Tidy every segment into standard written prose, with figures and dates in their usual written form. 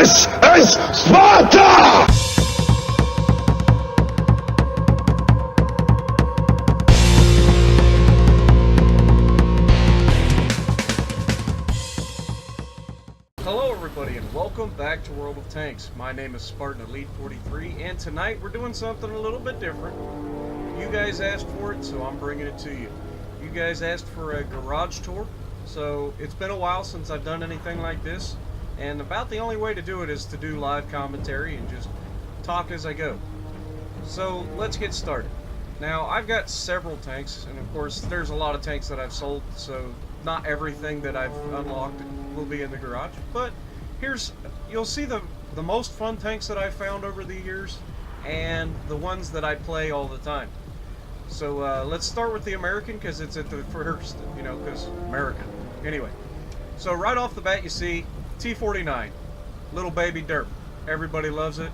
This is Sparta! Hello everybody and welcome back to World of Tanks. My name is Spartan Elite 43 and tonight we're doing something a little bit different. You guys asked for it, so I'm bringing it to you. You guys asked for a garage tour, so it's been a while since I've done anything like this, and about the only way to do it is to do live commentary and just talk as I go. So let's get started. Now I've got several tanks, and of course there's a lot of tanks that I've sold, so not everything that I've unlocked will be in the garage, but you'll see the most fun tanks that I've found over the years and the ones that I play all the time. So let's start with the American because it's at the first, you know, because American. Anyway, so right off the bat you see T49, little baby Dirk. Everybody loves it.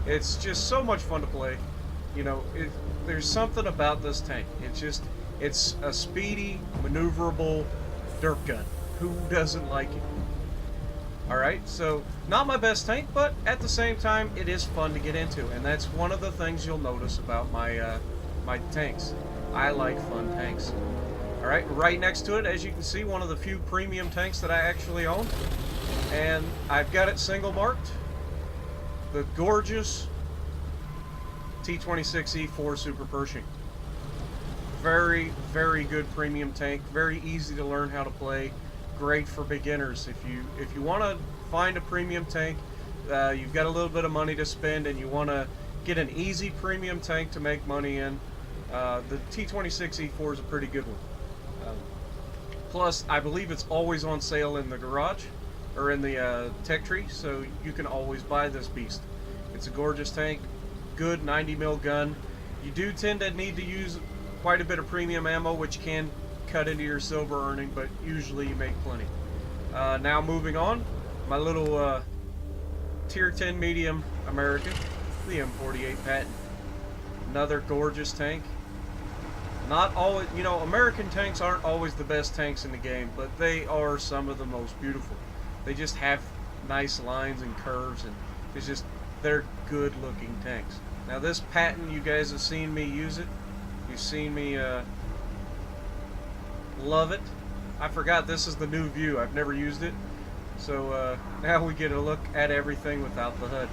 It's just so much fun to play. You know, there's something about this tank. It's a speedy, maneuverable dirt gun. Who doesn't like it? Alright, so not my best tank, but at the same time it is fun to get into, and that's one of the things you'll notice about my my tanks. I like fun tanks. Alright, right next to it, as you can see, one of the few premium tanks that I actually own, and I've got it single marked, the gorgeous T26E4 Super Pershing. Very, very good premium tank, very easy to learn how to play, great for beginners. If you want to find a premium tank, you've got a little bit of money to spend and you want to get an easy premium tank to make money in, the T26E4 is a pretty good one. Plus, I believe it's always on sale in the garage, or in the tech tree, so you can always buy this beast. It's a gorgeous tank, good 90 mil gun. You do tend to need to use quite a bit of premium ammo, which can cut into your silver earning, but usually you make plenty. Now moving on, my little tier 10 medium American, the M48 Patton. Another gorgeous tank. Not always, you know, American tanks aren't always the best tanks in the game, but they are some of the most beautiful. They just have nice lines and curves, and they're good looking tanks. Now this Patton, you guys have seen me use it. You've seen me love it. I forgot this is the new view. I've never used it. So now we get a look at everything without the HUD.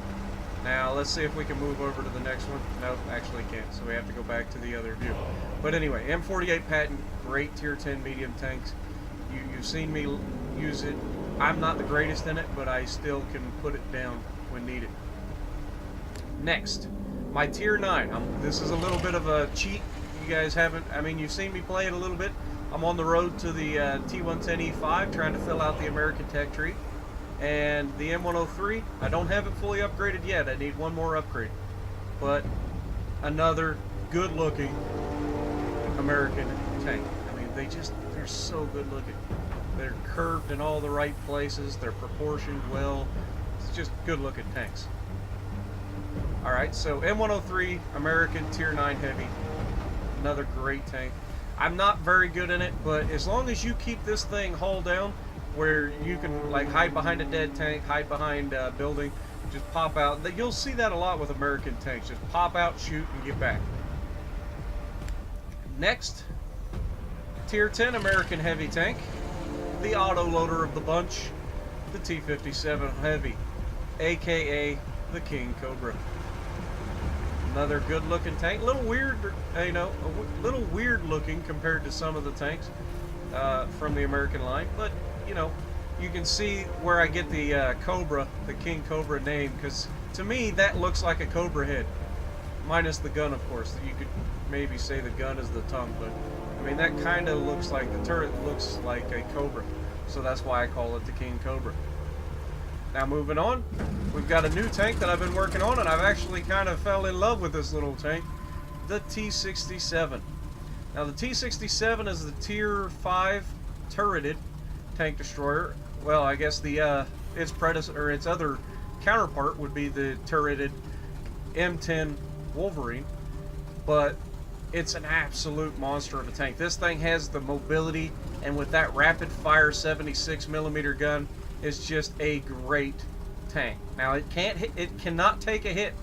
Now let's see if we can move over to the next one. No, actually can't. So we have to go back to the other view. But anyway, M48 Patton, great tier 10 medium tanks. You've seen me use it. I'm not the greatest in it, but I still can put it down when needed. Next, my tier 9. This is a little bit of a cheat. You guys haven't, I mean, you've seen me play it a little bit. I'm on the road to the T110E5 trying to fill out the American tech tree. And the M103, I don't have it fully upgraded yet. I need one more upgrade. But another good looking American tank. I mean, they're so good looking. They're curved in all the right places. They're proportioned well. It's just good looking tanks. Alright, so M103 American tier 9 heavy. Another great tank. I'm not very good in it, but as long as you keep this thing hull down, where you can like hide behind a dead tank, hide behind a building, just pop out. You'll see that a lot with American tanks. Just pop out, shoot, and get back. Next, tier 10 American heavy tank, the autoloader of the bunch, the T57 Heavy, aka the King Cobra. Another good-looking tank. A little weird, you know, a little weird-looking compared to some of the tanks from the American line, but you know, you can see where I get the Cobra, the King Cobra name, because to me that looks like a Cobra head, minus the gun, of course. You could maybe say the gun is the tongue, but I mean that kind of looks like the turret looks like a Cobra, so that's why I call it the King Cobra. Now moving on, we've got a new tank that I've been working on, and I've actually kind of fell in love with this little tank, the T67. Now the T67 is the tier 5 turreted tank destroyer. Well, I guess its predecessor, or its other counterpart, would be the turreted M10 Wolverine, but it's an absolute monster of a tank. This thing has the mobility, and with that rapid fire 76mm gun, it's just a great tank. Now it can't hit, it cannot take a hit.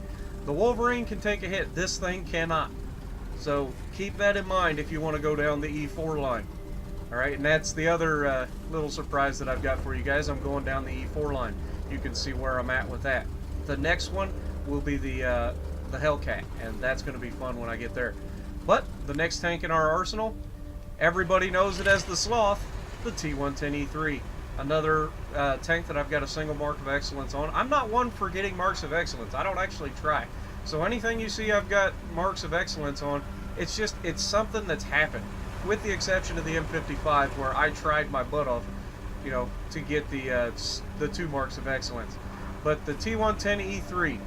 The Wolverine can take a hit. This thing cannot. So keep that in mind if you want to go down the E4 line. All right, and that's the other little surprise that I've got for you guys. I'm going down the E4 line. You can see where I'm at with that. The next one will be the Hellcat, and that's going to be fun when I get there. But the next tank in our arsenal, everybody knows it as the Sloth, the T110E3. Another tank that I've got a single mark of excellence on. I'm not one for getting marks of excellence. I don't actually try. So anything you see I've got marks of excellence on, it's something that's happened. With the exception of the M55, where I tried my butt off, you know, to get the 2 marks of excellence. But the T110E3,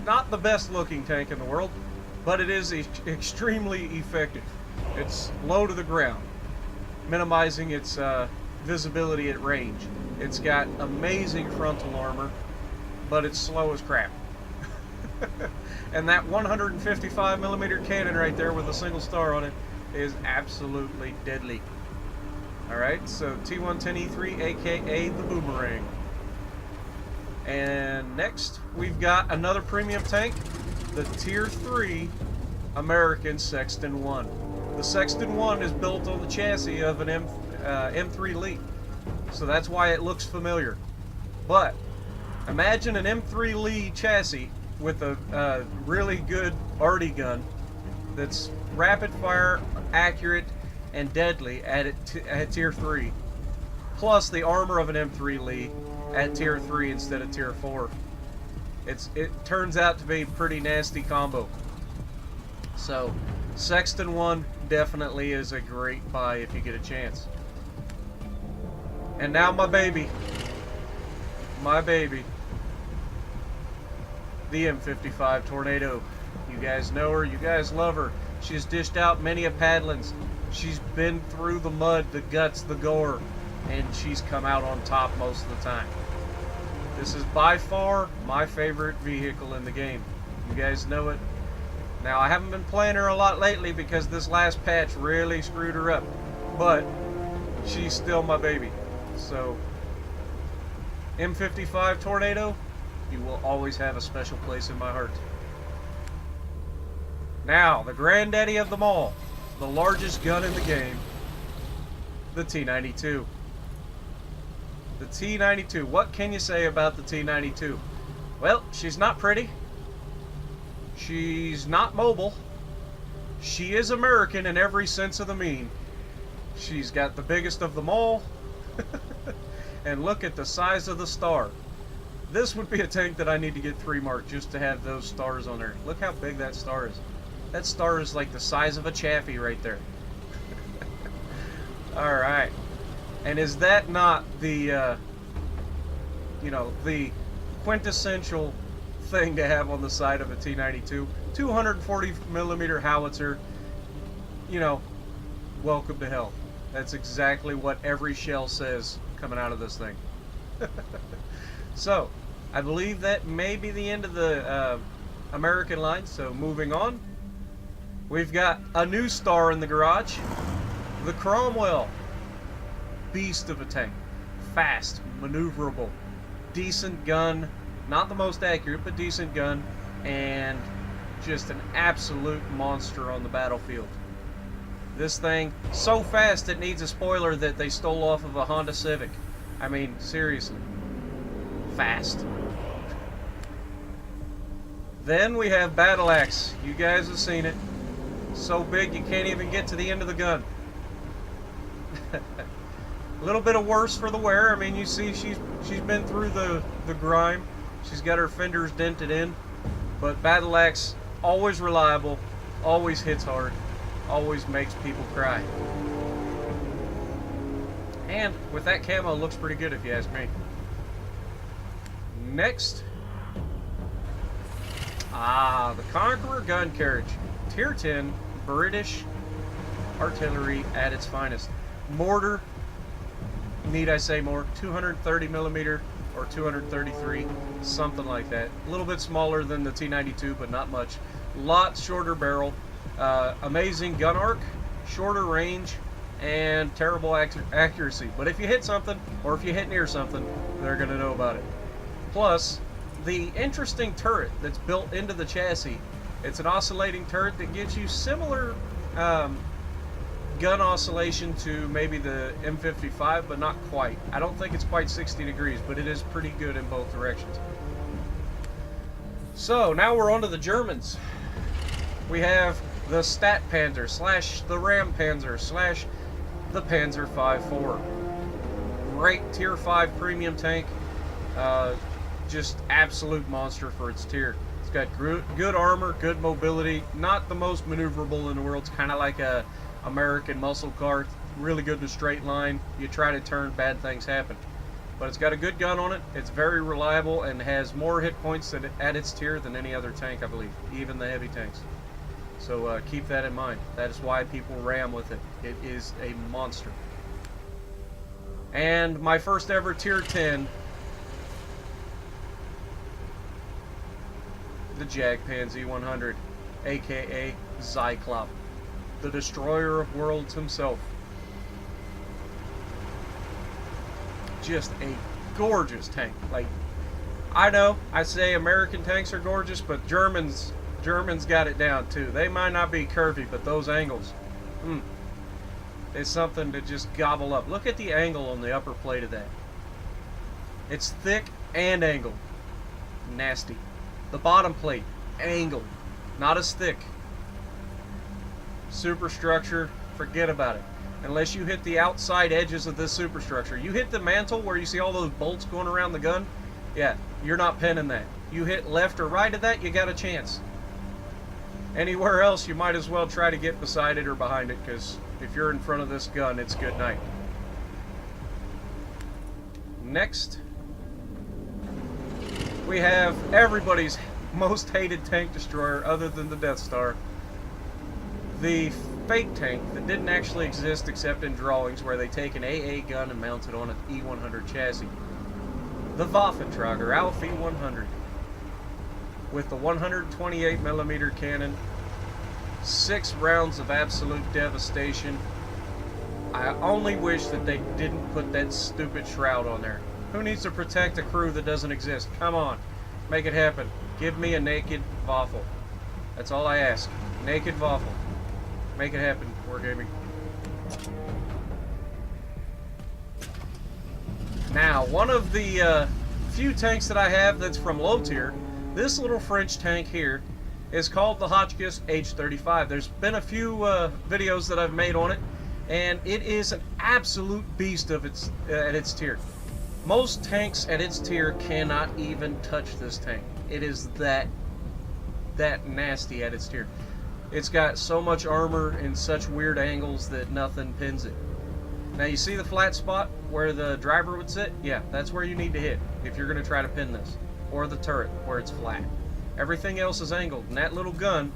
not the best looking tank in the world, but it is extremely effective. It's low to the ground, minimizing its visibility at range. It's got amazing frontal armor, but it's slow as crap. And that 155mm cannon right there with a single star on it is absolutely deadly. Alright, so T110E3, aka the Boomerang. And next, we've got another premium tank, the Tier 3 American Sexton 1. The Sexton 1 is built on the chassis of an M3 Lee, so that's why it looks familiar. But imagine an M3 Lee chassis with a really good arty gun that's rapid fire, accurate, and deadly at Tier 3, plus the armor of an M3 Lee at Tier 3 instead of Tier 4. It turns out to be a pretty nasty combo. So Sexton 1 definitely is a great buy if you get a chance. And now my baby, the M55 Tornado. You guys know her, you guys love her. She's dished out many a paddlings. She's been through the mud, the guts, the gore, and she's come out on top most of the time. This is by far my favorite vehicle in the game. You guys know it. Now, I haven't been playing her a lot lately because this last patch really screwed her up, but she's still my baby. So, M55 Tornado, you will always have a special place in my heart. Now, the granddaddy of them all, the largest gun in the game, the T92. The T92. What can you say about the T92? Well, she's not pretty. She's not mobile. She is American in every sense of the mean. She's got the biggest of them all. And look at the size of the star. This would be a tank that I need to get 3 marked just to have those stars on there. Look how big that star is. That star is like the size of a chaffee right there. Alright. And is that not the, you know, the quintessential thing to have on the side of a T92? 240mm howitzer, you know, welcome to hell. That's exactly what every shell says coming out of this thing. So, I believe that may be the end of the American line, so moving on. We've got a new star in the garage, the Chromewell Beast of a tank. Fast, maneuverable, decent gun, not the most accurate, but decent gun, and just an absolute monster on the battlefield. This thing, so fast it needs a spoiler that they stole off of a Honda Civic. I mean, seriously. Fast. Then we have Battle Axe. You guys have seen it. So big you can't even get to the end of the gun. A little bit of worse for the wear. I mean, you see she's been through the grime. She's got her fenders dented in. But Battle Axe, always reliable, always hits hard, always makes people cry. And with that camo, it looks pretty good if you ask me. Next, the Conqueror gun carriage. Tier 10 British artillery at its finest. Mortar, need I say more, 230mm or 233, something like that. A little bit smaller than the T92, but not much. Lot shorter barrel, amazing gun arc, shorter range, and terrible accuracy. But if you hit something, or if you hit near something, they're going to know about it. Plus, the interesting turret that's built into the chassis. It's an oscillating turret that gives you similar gun oscillation to maybe the M55, but not quite. I don't think it's quite 60 degrees, but it is pretty good in both directions. So, now we're on to the Germans. We have the Stat Panzer / the Ram Panzer / the Panzer 5.4. Great Tier 5 premium tank. Just absolute monster for its tier. It's got good armor, good mobility, not the most maneuverable in the world. It's kind of like a American muscle car. Really good in a straight line. You try to turn, bad things happen. But it's got a good gun on it. It's very reliable and has more hit points at its tier than any other tank, I believe, even the heavy tanks. So keep that in mind. That is why people ram with it. It is a monster. And my first ever tier 10, the Jagdpan Z100, aka Cyclops, the destroyer of worlds himself. Just a gorgeous tank. Like, I know I say American tanks are gorgeous, but Germans got it down too. They might not be curvy, but those angles, it's something to just gobble up. Look at the angle on the upper plate of that. It's thick and angled. Nasty. The bottom plate, angled, not as thick. Superstructure, forget about it. Unless you hit the outside edges of this superstructure. You hit the mantle where you see all those bolts going around the gun, yeah, you're not pinning that. You hit left or right of that, you got a chance. Anywhere else, you might as well try to get beside it or behind it, because if you're in front of this gun, it's good night. Next, we have everybody's most hated tank destroyer other than the Death Star. The fake tank that didn't actually exist except in drawings where they take an AA gun and mount it on an E100 chassis. The Waffentrager Alpha 100 with the 128mm cannon, 6 rounds of absolute devastation. I only wish that they didn't put that stupid shroud on there. Who needs to protect a crew that doesn't exist? Come on, make it happen. Give me a naked Waffle. That's all I ask. Naked Waffle. Make it happen, Wargaming. Now, one of the few tanks that I have that's from low tier, this little French tank here, is called the Hotchkiss H35. There's been a few videos that I've made on it, and it is an absolute beast of at its tier. Most tanks at its tier cannot even touch this tank. It is that nasty at its tier. It's got so much armor and such weird angles that nothing pins it. Now you see the flat spot where the driver would sit? Yeah, that's where you need to hit if you're going to try to pin this. Or the turret where it's flat. Everything else is angled, and that little gun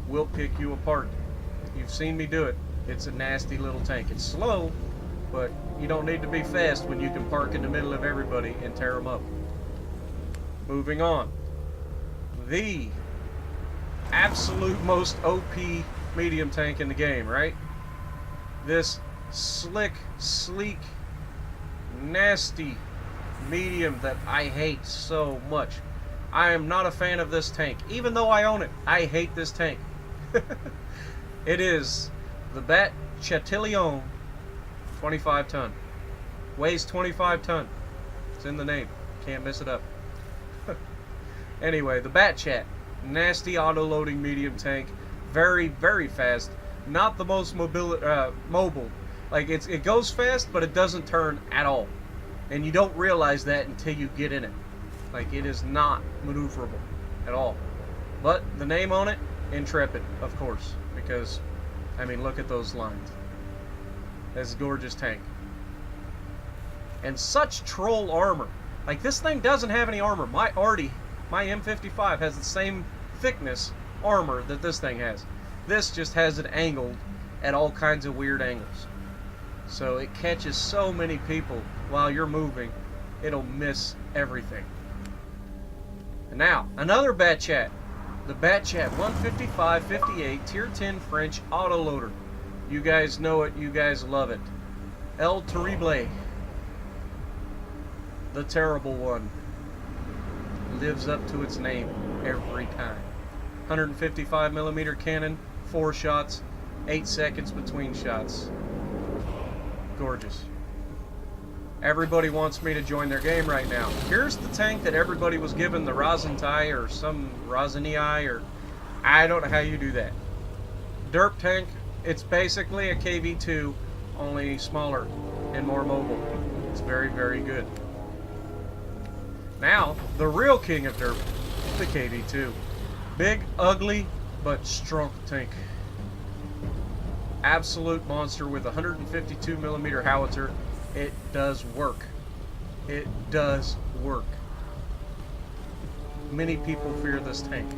will pick you apart. You've seen me do it. It's a nasty little tank. It's slow, but you don't need to be fast when you can park in the middle of everybody and tear them up. Moving on. The absolute most OP medium tank in the game, right? This slick, sleek, nasty medium that I hate so much. I am not a fan of this tank. Even though I own it, I hate this tank. It is the Batchat 25 ton. Weighs 25 ton. It's in the name. Can't mess it up. Anyway, the Batchat. Nasty auto-loading medium tank. Very, very fast. Not the most mobile. Like, it goes fast, but it doesn't turn at all. And you don't realize that until you get in it. Like, it is not maneuverable at all. But the name on it, Intrepid, of course. Because, I mean, look at those lines. That's a gorgeous tank. And such troll armor. Like, this thing doesn't have any armor. My M55 has the same thickness armor that this thing has. This just has it angled at all kinds of weird angles. So it catches so many people while you're moving, it'll miss everything. And now, another Batchat. The Batchat 155-58 Tier 10 French autoloader. You guys know it, you guys love it. El Terrible. The terrible one. lives up to its name every time. 155 millimeter cannon, 4 shots, 8 seconds between shots. Gorgeous. Everybody wants me to join their game right now. Here's the tank that everybody was given, the Rosentai or some Rosenei, or I don't know how you do that. Dirk tank, it's basically a KV2, only smaller and more mobile. It's very, very good. Now, the real king of Dirk, the KV2. Big, ugly, but strong tank. Absolute monster with 152 millimeter howitzer. It does work. It does work. Many people fear this tank.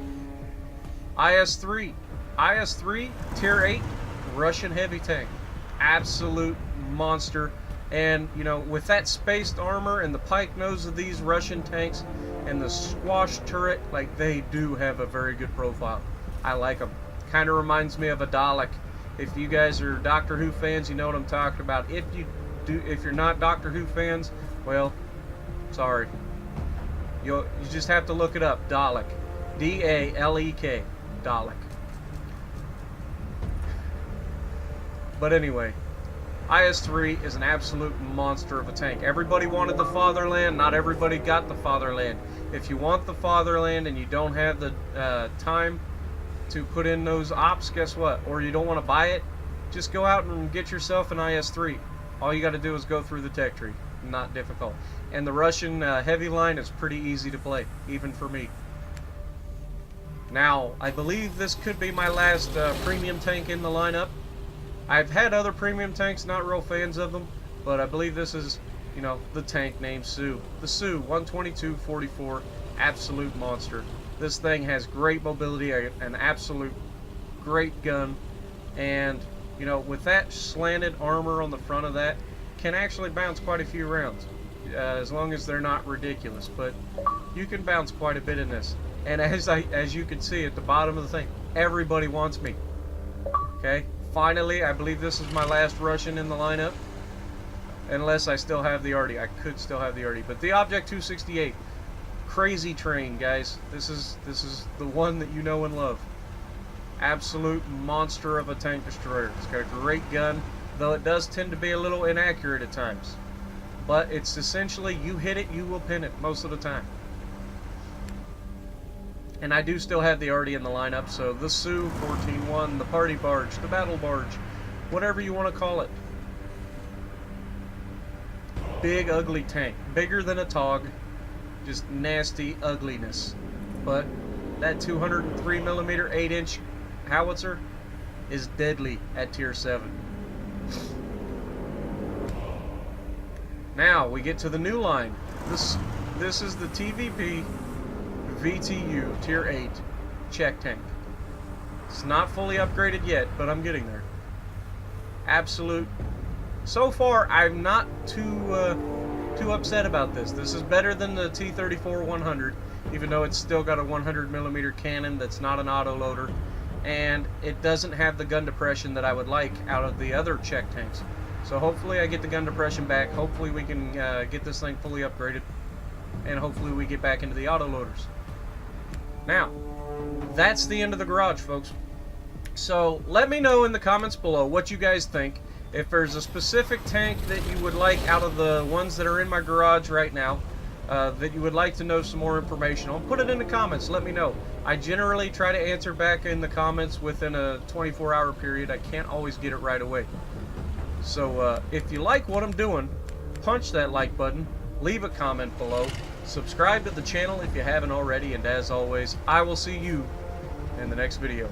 IS-3. IS-3, Tier 8, Russian heavy tank. Absolute monster. And, you know, with that spaced armor and the pike nose of these Russian tanks and the squash turret, like, they do have a very good profile. I like them. Kind of reminds me of a Dalek. If you guys are Doctor Who fans, you know what I'm talking about. If you're not Doctor Who fans, well, sorry. You just have to look it up. Dalek. D-A-L-E-K. Dalek. But anyway, IS-3 is an absolute monster of a tank. Everybody wanted the fatherland. Not everybody got the fatherland. If you want the fatherland and you don't have the time to put in those ops, guess what? Or you don't want to buy it, just go out and get yourself an IS-3. All you got to do is go through the tech tree. Not difficult. And the Russian heavy line is pretty easy to play, even for me. Now, I believe this could be my last premium tank in the lineup. I've had other premium tanks, not real fans of them, but I believe this is, you know, the tank named Sioux. The Sioux 122-44, absolute monster. This thing has great mobility, an absolute great gun, and you know, with that slanted armor on the front of that, can actually bounce quite a few rounds, as long as they're not ridiculous. But you can bounce quite a bit in this. And as you can see at the bottom of the thing, everybody wants me. Okay, finally, I believe this is my last Russian in the lineup, unless I still have the Artie. I could still have the Artie, but the Object 268, crazy train, guys. This is the one that you know and love. Absolute monster of a tank destroyer. It's got a great gun, though it does tend to be a little inaccurate at times. But it's essentially, you hit it, you will pin it most of the time. And I do still have the Artie in the lineup, so the Sioux 14-1, the party barge, the battle barge, whatever you want to call it. Big, ugly tank. Bigger than a Tog. Just nasty ugliness. But that 203mm 8-inch howitzer is deadly at tier 7. Now we get to the new line. This is the TVP VTU tier 8 check tank. It's not fully upgraded yet, but I'm getting there. Absolute. So far, I'm not too upset about this. This is better than the T-34-100, even though it's still got a 100mm cannon that's not an autoloader, and it doesn't have the gun depression that I would like out of the other check tanks. So hopefully I get the gun depression back. Hopefully we can get this thing fully upgraded, and hopefully we get back into the autoloaders. Now, that's the end of the garage, folks. So let me know in the comments below what you guys think. If there's a specific tank that you would like out of the ones that are in my garage right now, that you would like to know some more information on, put it in the comments. Let me know. I generally try to answer back in the comments within a 24-hour period. I can't always get it right away. So if you like what I'm doing, punch that like button, leave a comment below, subscribe to the channel if you haven't already, and as always, I will see you in the next video.